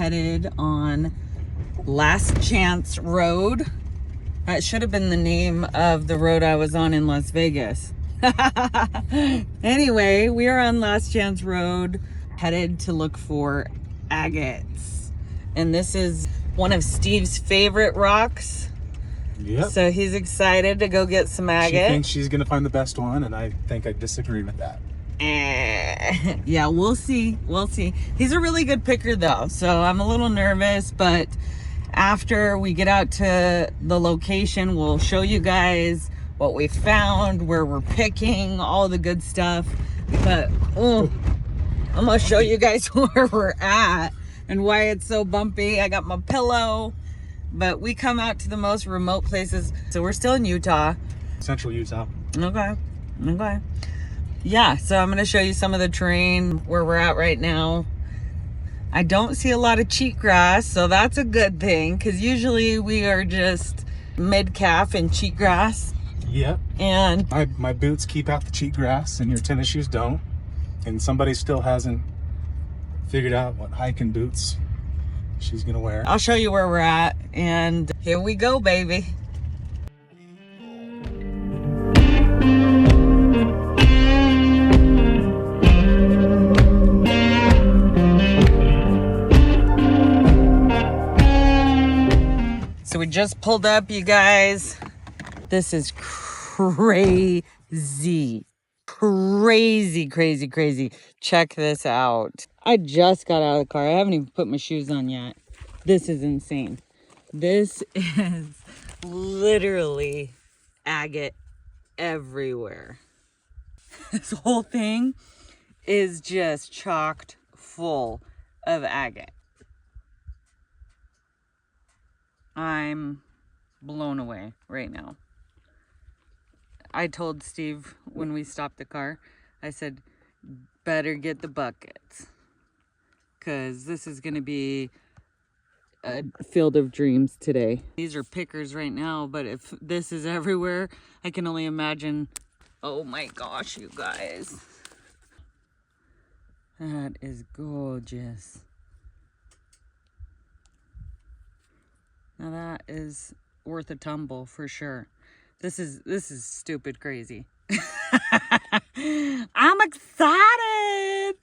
headed on Last Chance Road. That should have been the name of the road I was on in Las Vegas. Anyway, we are on Last Chance Road, headed to look for agates. And this is one of Steve's favorite rocks. Yep. So he's excited to go get some agate. She thinks she's going to find the best one, and I think I disagree with that. Yeah, we'll see. We'll see. He's a really good picker, though. So I'm a little nervous, but after we get out to the location, we'll show you guys what we found, where we're picking, all the good stuff. But I'm gonna show you guys where we're at and why it's so bumpy. I got my pillow, but we come out to the most remote places. So we're still in Utah. Central Utah. Okay. Yeah, so I'm gonna show you some of the terrain where we're at right now. I don't see a lot of cheatgrass, so that's a good thing, because usually we are just mid-calf and cheatgrass. Yep. And my boots keep out the cheatgrass, and your tennis shoes don't. And somebody still hasn't figured out what hiking boots she's gonna wear. I'll show you where we're at, and here we go, baby. So we just pulled up, you guys. This is crazy. Crazy. Check this out. I just got out of the car. I haven't even put my shoes on yet. This is insane. This is literally agate everywhere. This whole thing is just chocked full of agate. I'm blown away right now. I told Steve when we stopped the car, I said, better get the buckets, because this is going to be a field of dreams today. These are pickers right now, but if this is everywhere, I can only imagine. Oh my gosh, you guys. That is gorgeous. Now that is worth a tumble for sure. This is stupid crazy. I'm excited.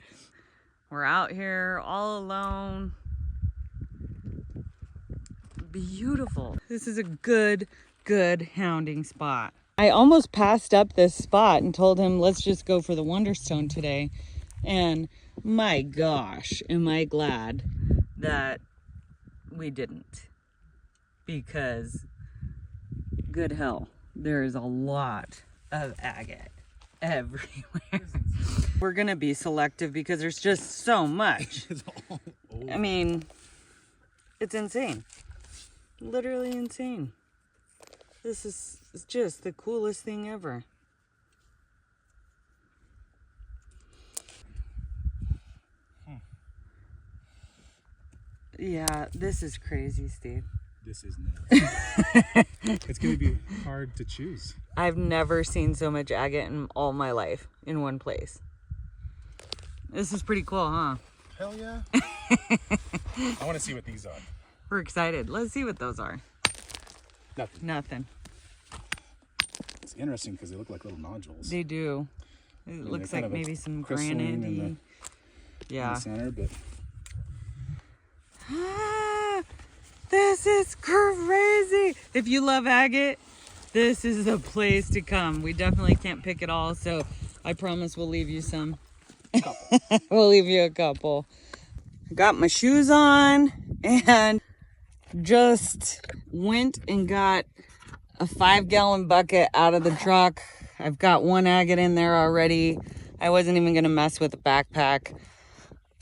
We're out here all alone. Beautiful. This is a good hounding spot. I almost passed up this spot and told him, let's just go for the Wonderstone today. And my gosh, am I glad that we didn't. Because good hell, there is a lot of agate everywhere. We're gonna be selective because there's just so much. I mean, it's insane. Literally insane. This is just the coolest thing ever. Yeah, this is crazy, Steve. This is nuts. It's going to be hard to choose. I've never seen so much agate in all my life in one place. This is pretty cool, huh? Hell yeah. I want to see what these are. We're excited. Let's see what those are. Nothing. It's interesting because they look like little nodules. They do. It looks like maybe some granite. Yeah. In the center, but... This is crazy. If you love agate, this is the place to come. We definitely can't pick it all, so I promise we'll leave you some. We'll leave you a couple. Got my shoes on and just went and got a 5-gallon bucket out of the truck. I've got one agate in there already. I wasn't even gonna mess with the backpack.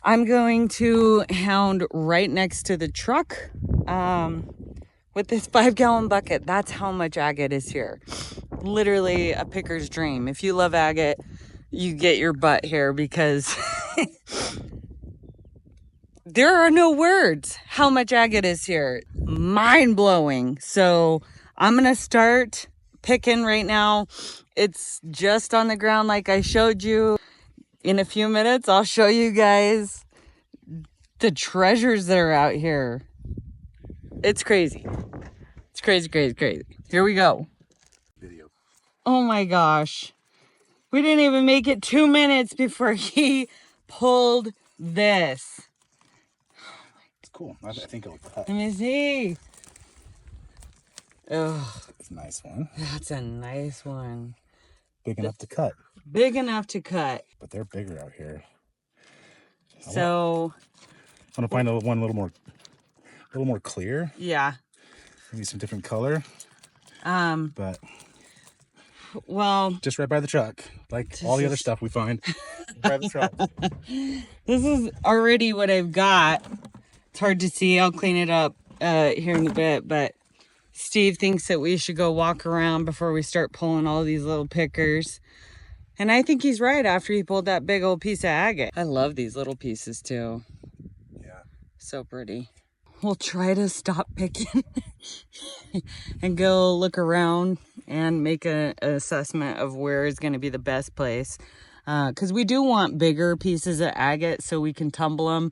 I'm going to hound right next to the truck with this 5-gallon bucket. That's how much agate is here. Literally a picker's dream. If you love agate, you get your butt here, because there are no words how much agate is here. Mind-blowing. So I'm going to start picking right now. It's just on the ground like I showed you. In a few minutes, I'll show you guys The treasures that are out here. It's crazy. It's crazy, crazy, crazy. Here we go. Video. Oh my gosh. We didn't even make it 2 minutes before he pulled this. It's cool. I think it'll cut. Let me see. Oh, It's a nice one. that's a nice one. Big enough to cut. Big enough to cut. But they're bigger out here. So I want to find one a little more clear. yeah. Maybe some different color. But well, just right by the truck, like all the other stuff we find. By the truck. This is already what I've got. It's hard to see. I'll clean it up here in a bit, but Steve thinks that we should go walk around before we start pulling all these little pickers. And I think he's right after he pulled that big old piece of agate. I love these little pieces too. Yeah. So pretty. We'll try to stop picking and go look around and make an assessment of where is going to be the best place. Because we do want bigger pieces of agate so we can tumble them.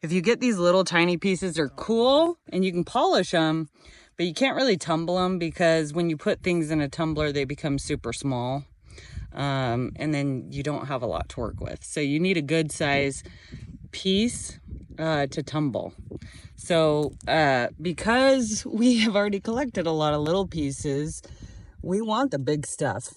If you get these little tiny pieces, they're cool and you can polish them, but you can't really tumble them because when you put things in a tumbler, they become super small. And then you don't have a lot to work with. So you need a good size piece to tumble. So because we have already collected a lot of little pieces, we want the big stuff.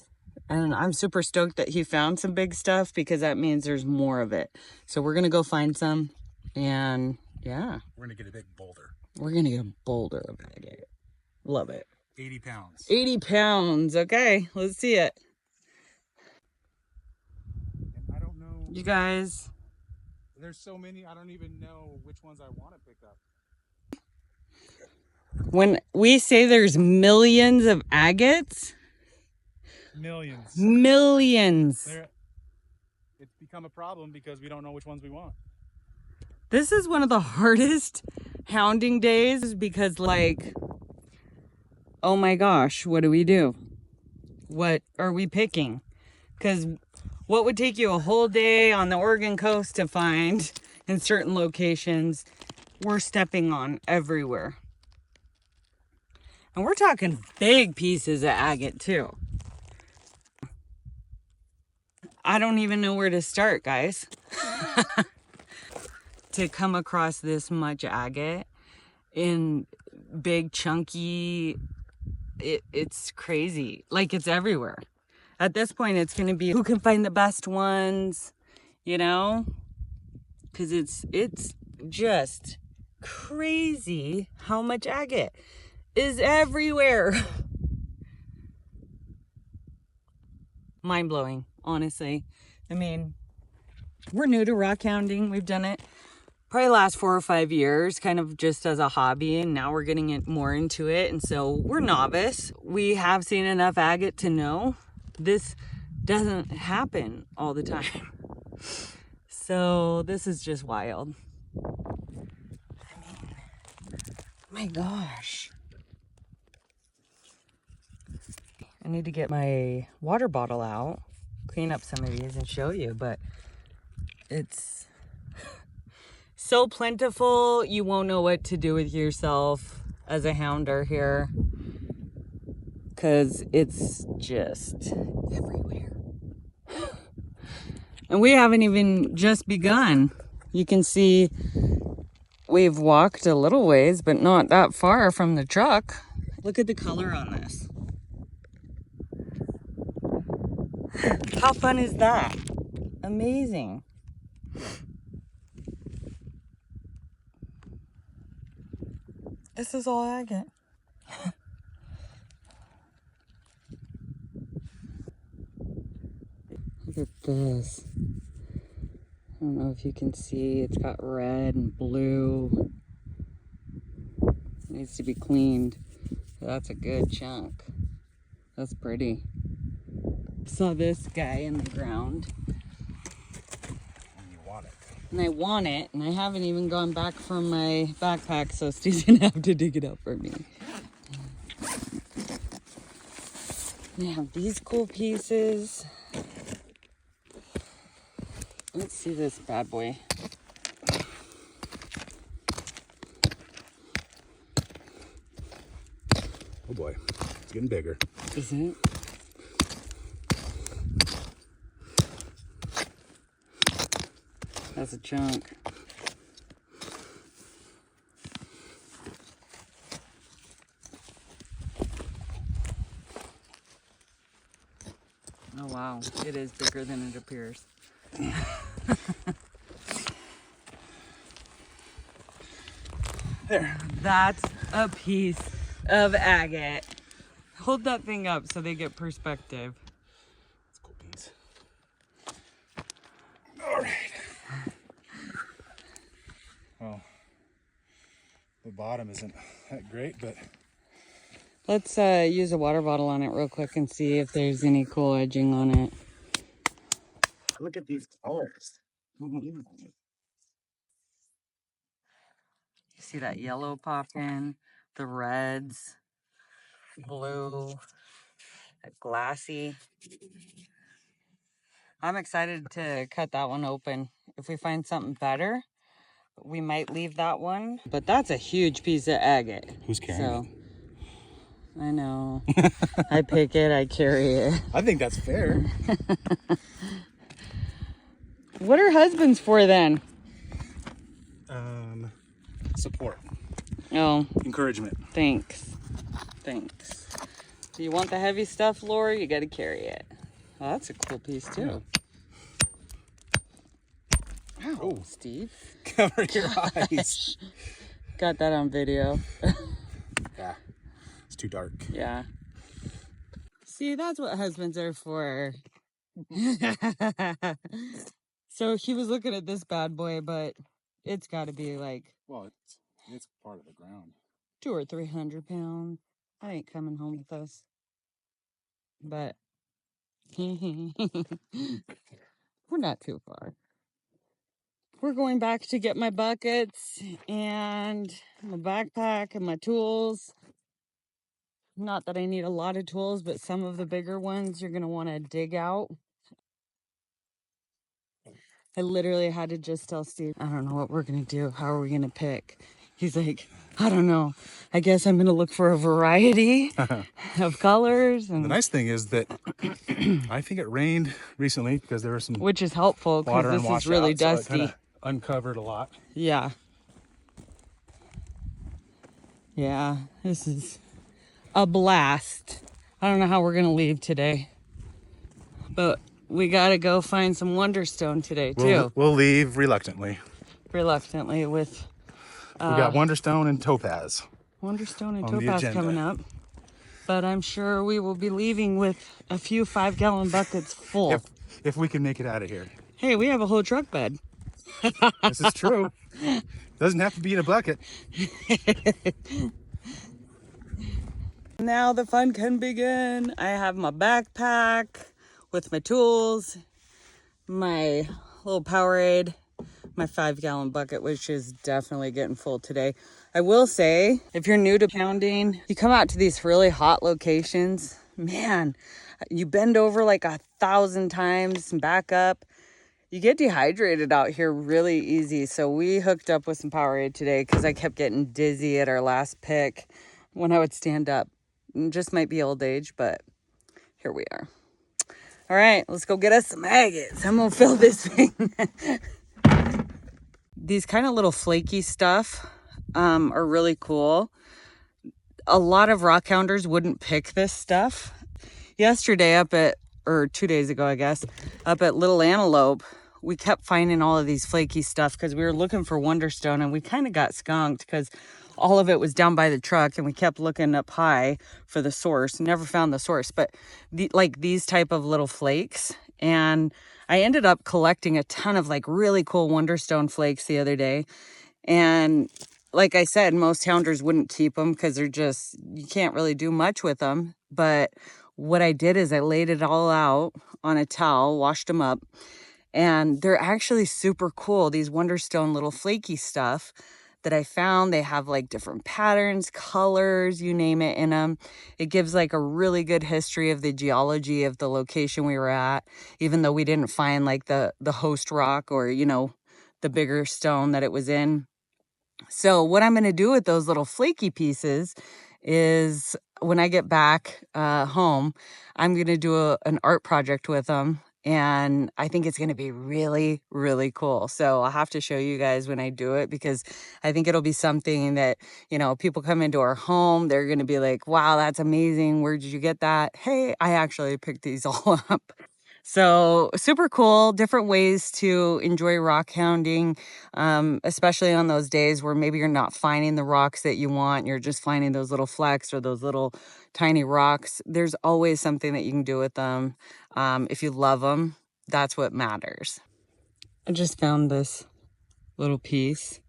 And I'm super stoked that he found some big stuff because that means there's more of it. So we're going to go find some. And yeah. We're going to get a big boulder. We're going to get a boulder of agate. Love it. 80 pounds. 80 pounds. Okay, let's see it. And I don't know. You guys. There's so many, I don't even know which ones I want to pick up. When we say there's millions of agates. Millions. Millions. It's become a problem because we don't know which ones we want. This is one of the hardest hounding days because, like, oh my gosh, what do we do? What are we picking? Because what would take you a whole day on the Oregon coast to find in certain locations, we're stepping on everywhere. And we're talking big pieces of agate too. I don't even know where to start, guys. To come across this much agate in big chunky, it's crazy. Like, it's everywhere. At this point, it's going to be who can find the best ones, you know? Because it's just crazy how much agate is everywhere. Mind-blowing, honestly. I mean, we're new to rock hounding. We've done it probably the last 4 or 5 years, kind of just as a hobby, and now we're getting it more into it. And so we're novice. We have seen enough agate to know this doesn't happen all the time. So this is just wild. I mean, my gosh. I need to get my water bottle out, clean up some of these and show you, but it's so plentiful, you won't know what to do with yourself as a hounder here. Because it's just everywhere. And we haven't even just begun. You can see we've walked a little ways, but not that far from the truck. Look at the color on this. How fun is that? Amazing. This is all agate. Look at this. I don't know if you can see, it's got red and blue. It needs to be cleaned. That's a good chunk. That's pretty. Saw this guy in the ground. And you want it. And I want it, and I haven't even gone back for my backpack, so Steve's gonna have to dig it up for me. And I have these cool pieces. Let's see this bad boy. boy. It's getting bigger. Is it? That's a chunk. Oh wow, it is bigger than it appears. There. That's a piece of agate. Hold that thing up so they get perspective. It's a cool piece. All right. Well, the bottom isn't that great, but Let's use a water bottle on it real quick and see if there's any cool edging on it. look at these colors. You see that yellow pop in, the reds, blue, that glassy. I'm excited to cut that one open. If we find something better, we might leave that one. But that's a huge piece of agate. Who's carrying it? I know. I pick it, I carry it. I think that's fair. What are husbands for then? Support. Oh, Encouragement. thanks. Thanks. Do you want the heavy stuff, Laura? You got to carry it. Oh, that's a cool piece too. Yeah. Ow, Steve. Cover your eyes. Got that on video. Yeah. It's too dark. Yeah. See, that's what husbands are for. So he was looking at this bad boy, but it's got to be like, Well, it's part of the ground. 200 or 300 pounds. That ain't coming home with us. But we're not too far. We're going back to get my buckets and my backpack and my tools. Not that I need a lot of tools, but some of the bigger ones you're going to want to dig out. I literally had to just tell Steve, I don't know what we're going to do. How are we going to pick? He's like, I don't know. I guess I'm going to look for a variety of colors. And the nice thing is that I think it rained recently because there was some which is helpful because water and this is really washout, so it dusty. kinda uncovered a lot. Yeah. Yeah, this is a blast. I don't know how we're going to leave today. But we got to go find some Wonderstone today, too. We'll leave reluctantly. Reluctantly with... we got Wonderstone and Topaz. Wonderstone and on the Topaz agenda. coming up. But I'm sure we will be leaving with a few 5-gallon buckets full. If we can make it out of here. Hey, we have a whole truck bed. This is true. Doesn't have to be in a bucket. Now the fun can begin. I have my backpack with my tools, my little Powerade, my 5-gallon bucket, which is definitely getting full today. I will say, if you're new to pounding, you come out to these really hot locations, man, you bend over like 1,000 times and back up. You get dehydrated out here really easy. So we hooked up with some Powerade today because I kept getting dizzy at our last pick when I would stand up. It just might be old age, but here we are. All right, let's go get us some agates. I'm gonna fill this thing. These kind of little flaky stuff are really cool. A lot of rockhounders wouldn't pick this stuff. Yesterday or 2 days ago, I guess, up at Little Antelope, we kept finding all of these flaky stuff because we were looking for Wonderstone, and we kind of got skunked because all of it was down by the truck, and we kept looking up high for the source. Never found the source, but like these type of little flakes. And I ended up collecting a ton of like really cool Wonderstone flakes the other day. And like I said, most hounders wouldn't keep them because you can't really do much with them. But what I did is I laid it all out on a towel, washed them up, and they're actually super cool. These Wonderstone little flaky stuff that I found, they have like different patterns, colors, you name it in them. It gives like a really good history of the geology of the location we were at, even though we didn't find like the host rock or, the bigger stone that it was in. So what I'm going to do with those little flaky pieces is when I get back home, I'm going to do an art project with them. And I think it's going to be really, really cool. So I'll have to show you guys when I do it, because I think it'll be something that, you know, people come into our home, they're going to be like, wow, that's amazing. Where did you get that? Hey, I actually picked these all up. So super cool, different ways to enjoy rock hounding, especially on those days where maybe you're not finding the rocks that you want. You're just finding those little flecks or those little tiny rocks. There's always something that you can do with them. If you love them, that's what matters. I just found this little piece.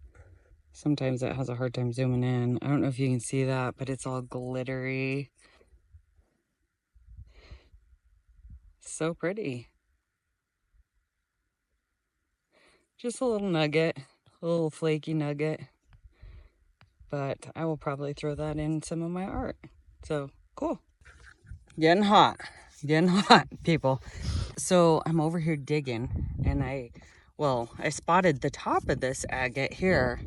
Sometimes it has a hard time zooming in. I don't know if you can see that, but it's all glittery. So pretty. Just a little nugget, a little flaky nugget. But I will probably throw that in some of my art. So cool. Getting hot, people. So I'm over here digging, and I spotted the top of this agate here,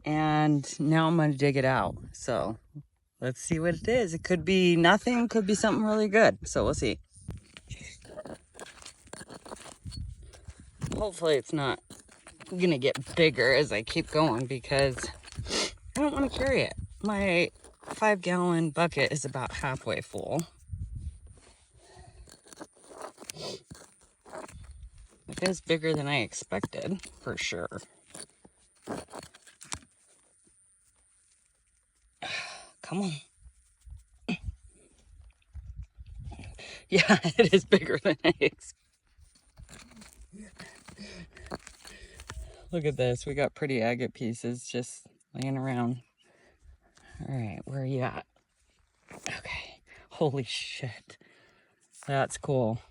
and now I'm gonna dig it out. So let's see what it is. It could be nothing, could be something really good. So we'll see. Hopefully it's not gonna get bigger as I keep going, because I don't want to carry it. My 5-gallon bucket is about halfway full. It is bigger than I expected, for sure. Come on. Yeah, it is bigger than I expected. Look at this. We got pretty agate pieces just laying around. All right, where are you at? Okay. Holy shit. That's cool.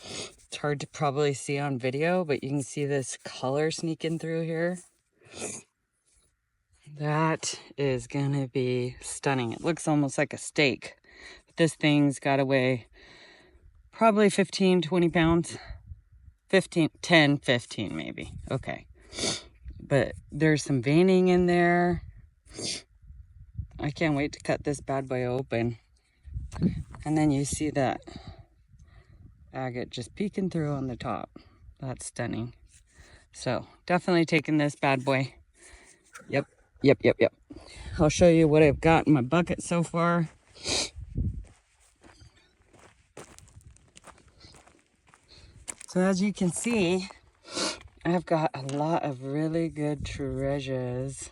It's hard to probably see on video, but you can see this color sneaking through here. That is gonna be stunning. It looks almost like a steak. This thing's got to weigh probably 15, 20 pounds. 10, 15 maybe. Okay. But there's some veining in there. I can't wait to cut this bad boy open. And then you see that agate just peeking through on the top. That's stunning. So definitely taking this bad boy. Yep. I'll show you what I've got in my bucket so far. So as you can see, I've got a lot of really good treasures.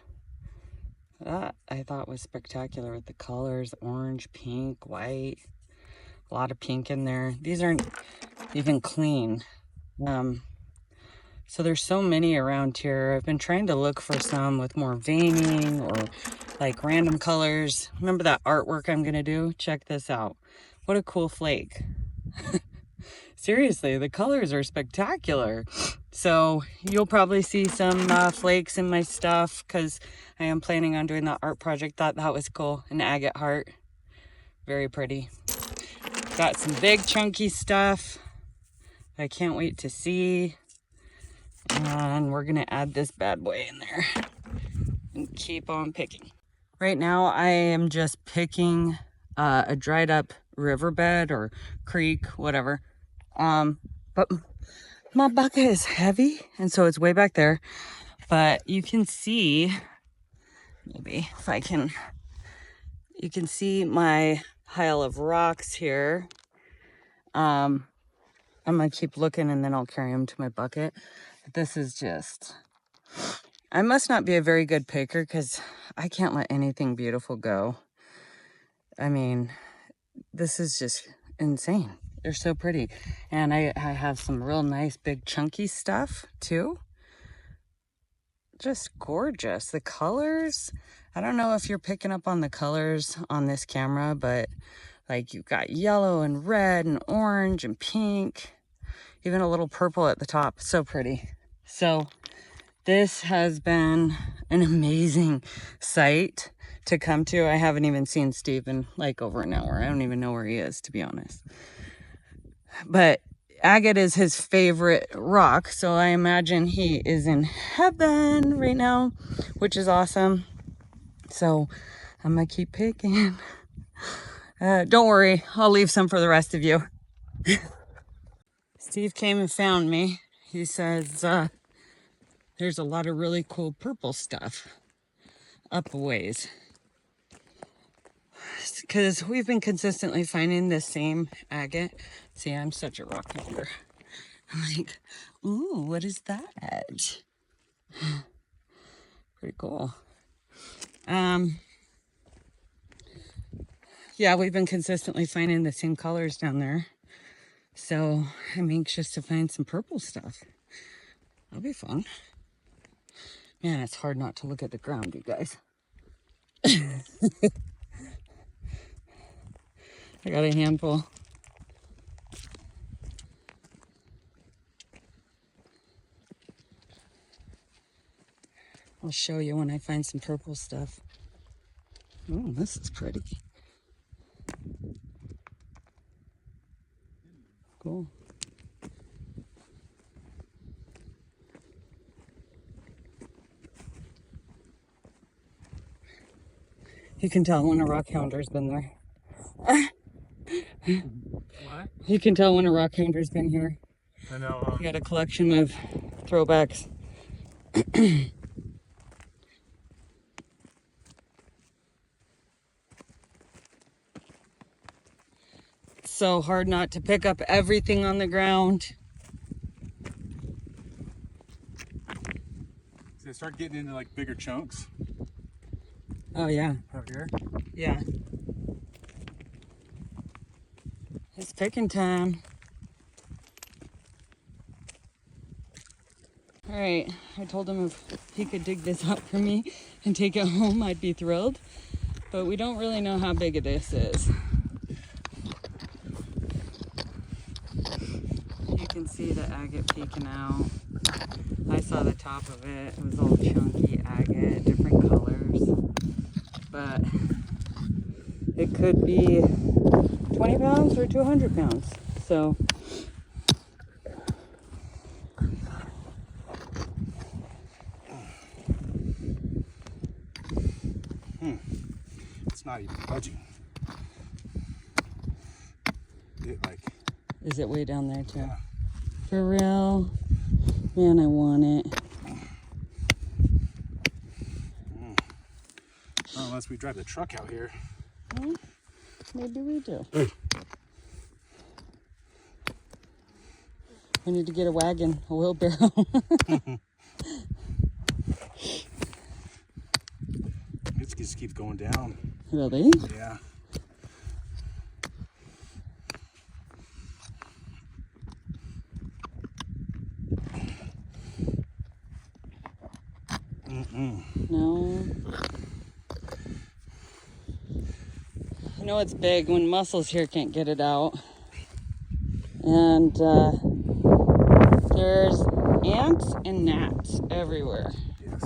That I thought was spectacular with the colors, orange, pink, white. A lot of pink in there. These aren't even clean. So there's so many around here. I've been trying to look for some with more veining or like random colors. Remember that artwork I'm gonna do? Check this out. What a cool flake. Seriously, the colors are spectacular. So you'll probably see some flakes in my stuff, because I am planning on doing that art project. Thought that was cool. An agate heart. Very pretty. Got some big chunky stuff I can't wait to see. And we're gonna add this bad boy in there and keep on picking. Right now I am just picking a dried up riverbed or creek, whatever. But my bucket is heavy, and so it's way back there. But you can see, maybe if I can, you can see my pile of rocks here. I'm gonna keep looking, and then I'll carry them to my bucket. This is just, I must not be a very good picker, because I can't let anything beautiful go. I mean, this is just insane. They're so pretty. And I have some real nice big chunky stuff too. Just gorgeous. The colors, I don't know if you're picking up on the colors on this camera, but like you've got yellow and red and orange and pink, even a little purple at the top. So pretty. So this has been an amazing site to come to. I haven't even seen Steve in like over an hour. I don't even know where he is, to be honest. But agate is his favorite rock, so I imagine he is in heaven right now, which is awesome. So I'm gonna keep picking. Don't worry, I'll leave some for the rest of you. Steve came and found me. He says there's a lot of really cool purple stuff up a ways. Because we've been consistently finding the same agate. See, I'm such a rock hunter. I'm like, ooh, what is that? Pretty cool. Yeah, we've been consistently finding the same colors down there. So I'm anxious to find some purple stuff. That'll be fun. Man, it's hard not to look at the ground, you guys. I got a handful. I'll show you when I find some purple stuff. Oh, this is pretty. Cool. You can tell when a rockhounder's been there. What? You can tell when a rockhounder's been here. I know. You got a collection of throwbacks. It's so hard not to pick up everything on the ground. So they start getting into like bigger chunks Oh yeah, out here. yeah. It's picking time. All right, I told him if he could dig this up for me and take it home, I'd be thrilled. But we don't really know how big this is. You can see the agate peeking out. I saw the top of it. It was all chunky agate, different colors. But it could be 20 pounds or 200 pounds. So It's not even budging. It like. is it way down there too? Yeah. For real? Man, I want it. Well, unless we drive the truck out here. Well, maybe we do. We need to get a wagon, a wheelbarrow. It just keeps going down. Really? Yeah. No. I know it's big when muscles here can't get it out. And there's ants and gnats everywhere. Yes.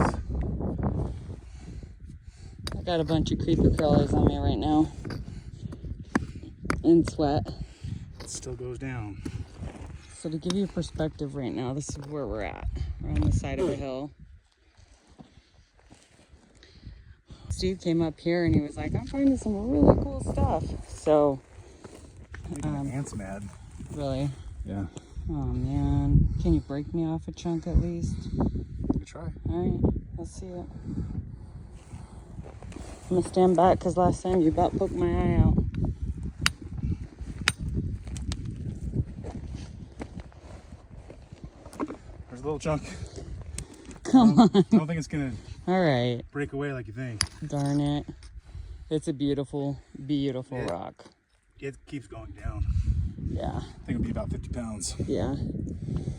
I got a bunch of creeper crawlers on me right now. And sweat. It still goes down. So to give you perspective right now, this is where we're at. We're on the side of a hill. Steve came up here and he was like, I'm finding some really cool stuff. So, Ant's mad. really? Yeah. Oh man. Can you break me off a chunk at least? We try. Alright, let's see it. I'm gonna stand back because last time you about poked my eye out. There's a little chunk. Come on. I don't think it's gonna Alright. break away like you think. Darn it. It's a beautiful, beautiful Yeah. rock. It keeps going down. Yeah. I think it'll be about 50 pounds. Yeah.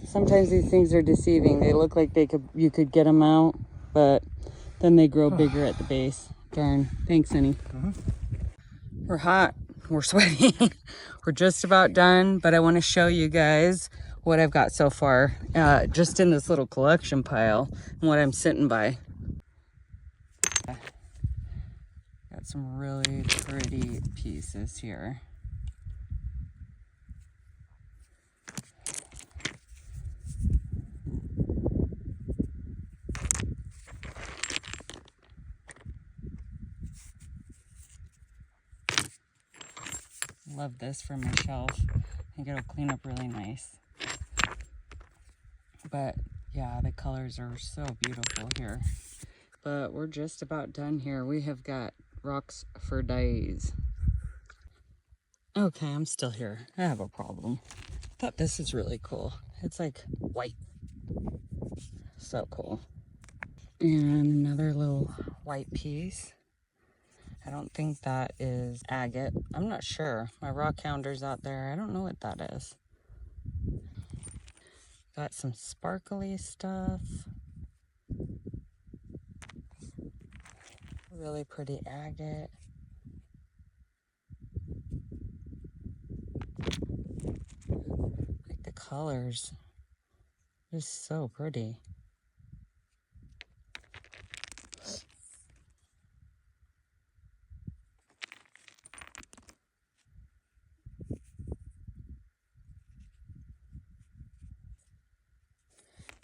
Sometimes these things are deceiving. They look like you could get them out, but then they grow bigger at the base. Darn. Thanks, honey. We're hot. We're sweating. We're just about done, but I want to show you guys what I've got so far, just in this little collection pile and what I'm sitting by. Got some really pretty pieces here. love this for my shelf. I think it'll clean up really nice. But yeah, the colors are so beautiful here. But we're just about done here. We have got rocks for days. Okay, I'm still here. I have a problem. I thought this is really cool. It's like white. So cool. And another little white piece. I don't think that is agate. I'm not sure. My rockhounder's out there. I don't know what that is. Got some sparkly stuff. Really pretty agate. Like the colors. Just so pretty.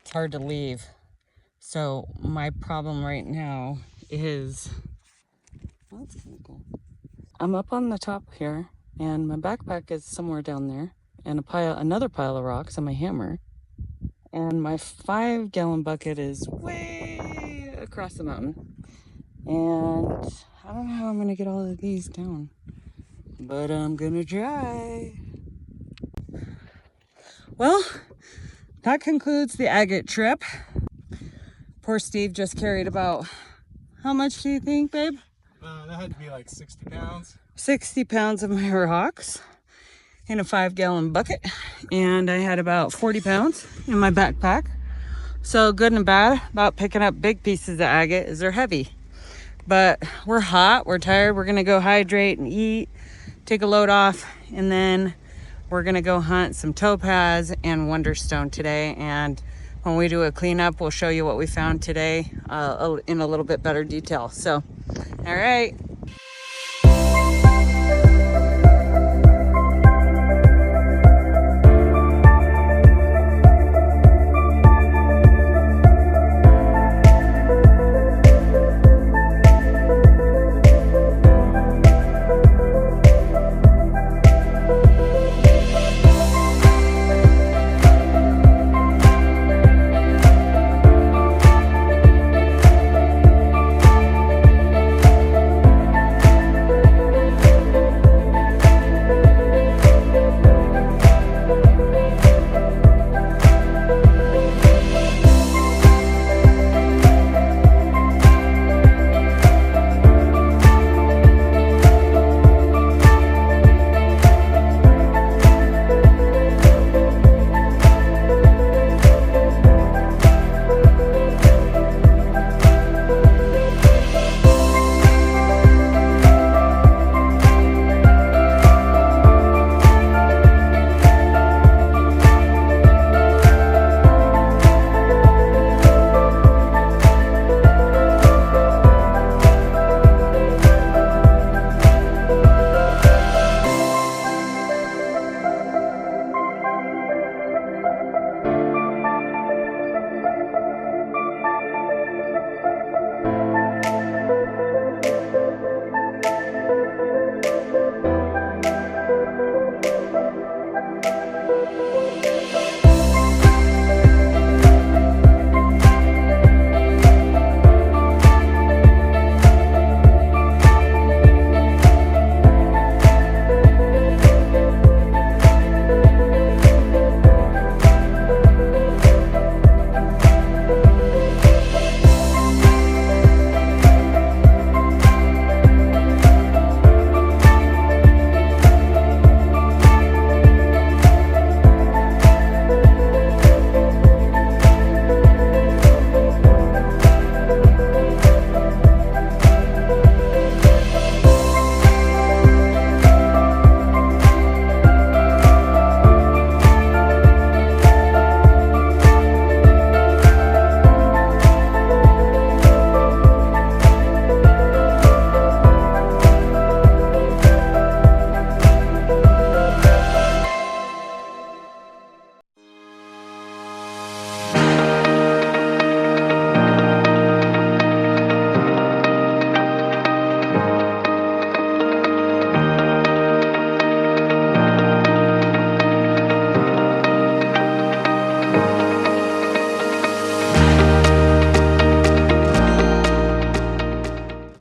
It's hard to leave. So my problem right now is, well, that's kind of cool. I'm up on the top here, and my backpack is somewhere down there, and another pile of rocks and my hammer. And my 5-gallon bucket is way across the mountain. And I don't know how I'm gonna get all of these down, but I'm gonna try. Well, that concludes the agate trip. Poor Steve just carried about, how much do you think, babe? That had to be like 60 pounds. 60 pounds of my rocks in a 5-gallon bucket. And I had about 40 pounds in my backpack. So good and bad about picking up big pieces of agate is they're heavy. But we're hot, we're tired, we're gonna go hydrate and eat, take a load off, and then we're gonna go hunt some topaz and wonderstone today. And when we do a cleanup, we'll show you what we found today in a little bit better detail. So, all right.